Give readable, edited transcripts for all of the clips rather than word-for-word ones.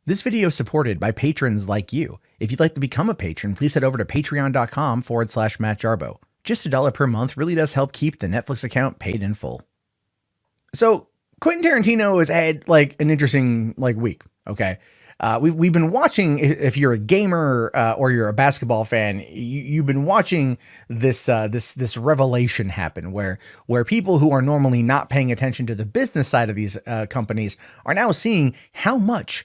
This video is supported by patrons like you. If you'd like to become a patron, please head over to patreon.com/Matt Jarbo. Just $1 per month really does help keep the Netflix account paid in full. So Quentin Tarantino has had like an interesting week. Okay. We've been watching. If you're a gamer or you're a basketball fan, you've been watching this revelation happen where people who are normally not paying attention to the business side of these companies are now seeing how much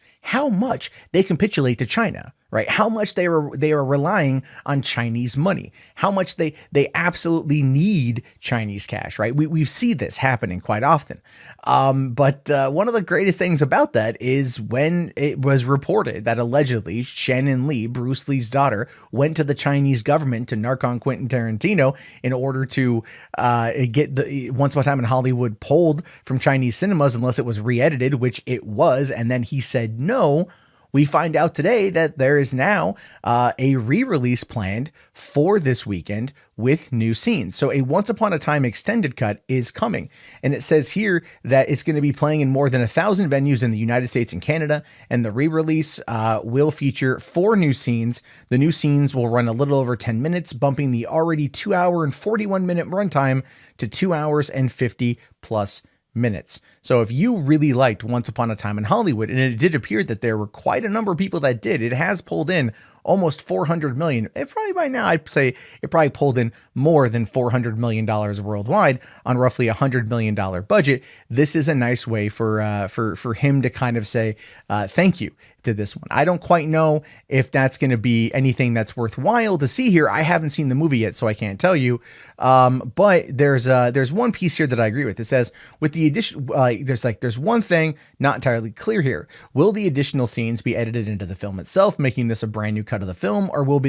they capitulate to China. Right? How much they are relying on Chinese money, how much they absolutely need Chinese cash, right? We see this happening quite often. But one of the greatest things about that is when it was reported that allegedly Shannon Lee, Bruce Lee's daughter, went to the Chinese government to narc on Quentin Tarantino in order to get the Once Upon a Time in Hollywood pulled from Chinese cinemas unless it was re-edited, which it was, and then he said no. We find out today that there is now a re-release planned for this weekend with new scenes. So a Once Upon a Time extended cut is coming. And it says here that it's going to be playing in more than 1,000 venues in the United States and Canada. And the re-release will feature 4 new scenes. The new scenes will run a little over 10 minutes, bumping the already 2 hour and 41 minute runtime to 2 hours and 50 plus minutes. So if you really liked Once Upon a Time in Hollywood, and it did appear that there were quite a number of people that did, it has pulled in almost $400 million. It probably by now, I'd say it probably pulled in more than $400 million worldwide on roughly $100 million budget. This is a nice way for him to kind of say thank you to this one. I don't quite know if that's going to be anything that's worthwhile to see here. I haven't seen the movie yet, so I can't tell you. But there's one piece here that I agree with. It says with the addition, there's one thing not entirely clear here. Will the additional scenes be edited into the film itself, making this a brand new cut of the film, or will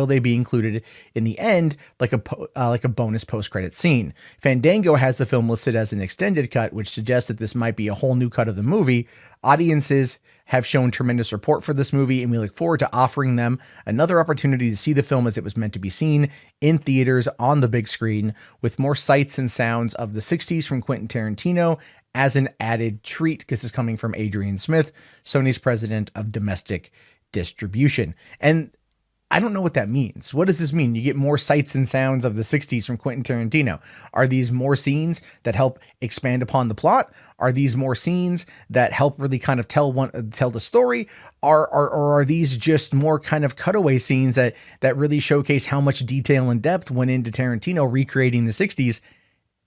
they be included in the end like a bonus post-credit scene? Fandango has the film listed as an extended cut, which suggests that this might be a whole new cut of the movie. Audiences have shown tremendous support for this movie, and we look forward to offering them another opportunity to see the film as it was meant to be seen in theaters on the big screen, with more sights and sounds of the 60s from Quentin Tarantino as an added treat. This is coming from Adrian Smith, Sony's president of domestic distribution. And I don't know what that means. What does this mean? You get more sights and sounds of the 60s from Quentin Tarantino. Are these more scenes that help expand upon the plot? Are these more scenes that help really kind of tell the story? Or are these just more kind of cutaway scenes that really showcase how much detail and depth went into Tarantino recreating the 60s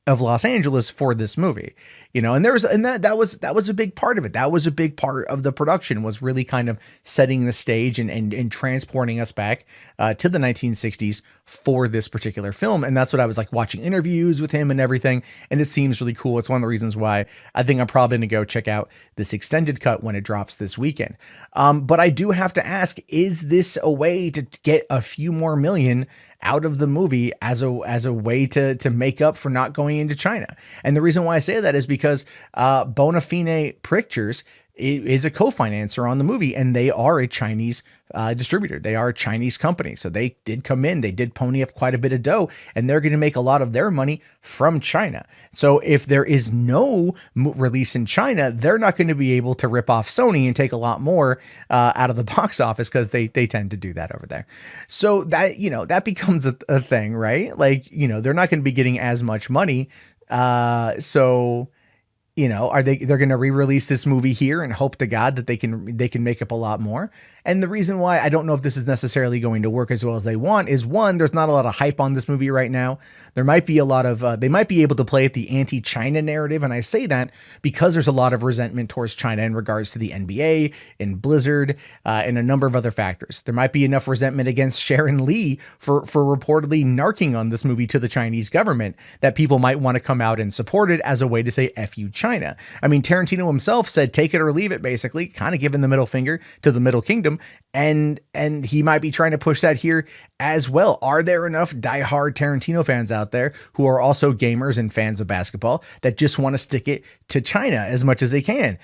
of Los Angeles for this movie? You know, and that was a big part of it. That was a big part of the production, was really kind of setting the stage and transporting us back to the 1960s for this particular film. And that's what I was like watching interviews with him and everything. And it seems really cool. It's one of the reasons why I think I'm probably going to go check out this extended cut when it drops this weekend. But I do have to ask, is this a way to get a few more million out of the movie as a way to make up for not going into China? And the reason why I say that is because Bonafide Pictures is a co-financer on the movie, and they are a Chinese distributor. They are a Chinese company. So they did come in, they did pony up quite a bit of dough, and they're going to make a lot of their money from China. So if there is no release in China, they're not going to be able to rip off Sony and take a lot more out of the box office, because they tend to do that over there. So that, that becomes a thing, right? Like, they're not going to be getting as much money. So they're going to re-release this movie here and hope to God that they can make up a lot more. And the reason why I don't know if this is necessarily going to work as well as they want is, one, there's not a lot of hype on this movie right now. There might be a lot of, they might be able to play at the anti-China narrative. And I say that because there's a lot of resentment towards China in regards to the NBA and Blizzard and a number of other factors. There might be enough resentment against Sharon Lee for reportedly narking on this movie to the Chinese government that people might want to come out and support it as a way to say F you China. I mean, Tarantino himself said, take it or leave it, basically, kind of giving the middle finger to the Middle Kingdom. And he might be trying to push that here as well. Are there enough diehard Tarantino fans out there who are also gamers and fans of basketball that just want to stick it to China as much as they can?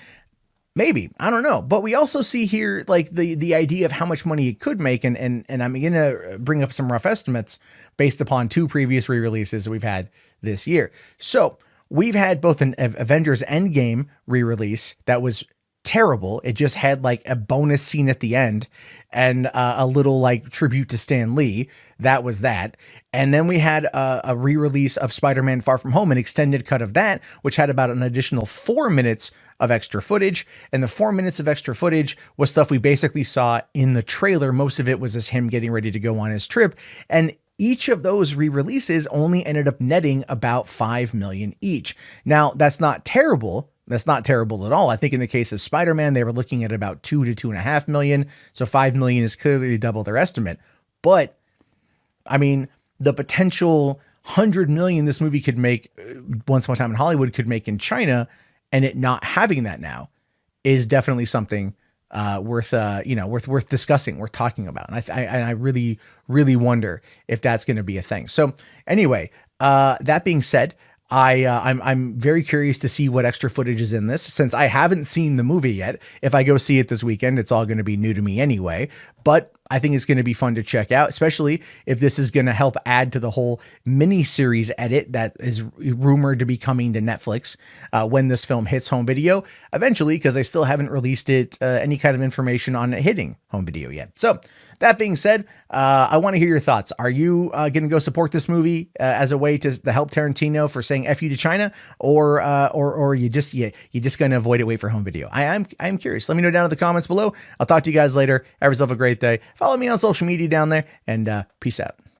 Maybe, I don't know. But we also see here like the idea of how much money it could make. And I'm going to bring up some rough estimates based upon 2 previous re-releases that we've had this year. So we've had both an Avengers Endgame re-release that was terrible. It just had like a bonus scene at the end and a little like tribute to Stan Lee. That was that. And then we had a re-release of Spider-Man Far From Home, an extended cut of that, which had about an additional 4 minutes of extra footage. And the 4 minutes of extra footage was stuff we basically saw in the trailer. Most of it was just him getting ready to go on his trip. And each of those re-releases only ended up netting about 5 million each. Now, that's not terrible. That's not terrible at all. I think in the case of Spider-Man, they were looking at about 2 to 2.5 million. So 5 million is clearly double their estimate. But I mean, the potential 100 million this movie could make Once Upon a Time in Hollywood could make in China, and it not having that now is definitely something worth discussing, worth talking about. And I really, really wonder if that's going to be a thing. So anyway, that being said, I'm very curious to see what extra footage is in this, since I haven't seen the movie yet. If I go see it this weekend, it's all going to be new to me anyway, but I think it's going to be fun to check out, especially if this is going to help add to the whole mini-series edit that is rumored to be coming to Netflix when this film hits home video eventually, because I still haven't released it, any kind of information on it hitting home video yet. So that being said, I want to hear your thoughts. Are you going to go support this movie as a way to help Tarantino for saying F you to China, or you just going to avoid it, wait for home video? I'm curious. Let me know down in the comments below. I'll talk to you guys later. Have yourself a great day. Follow me on social media down there, and peace out.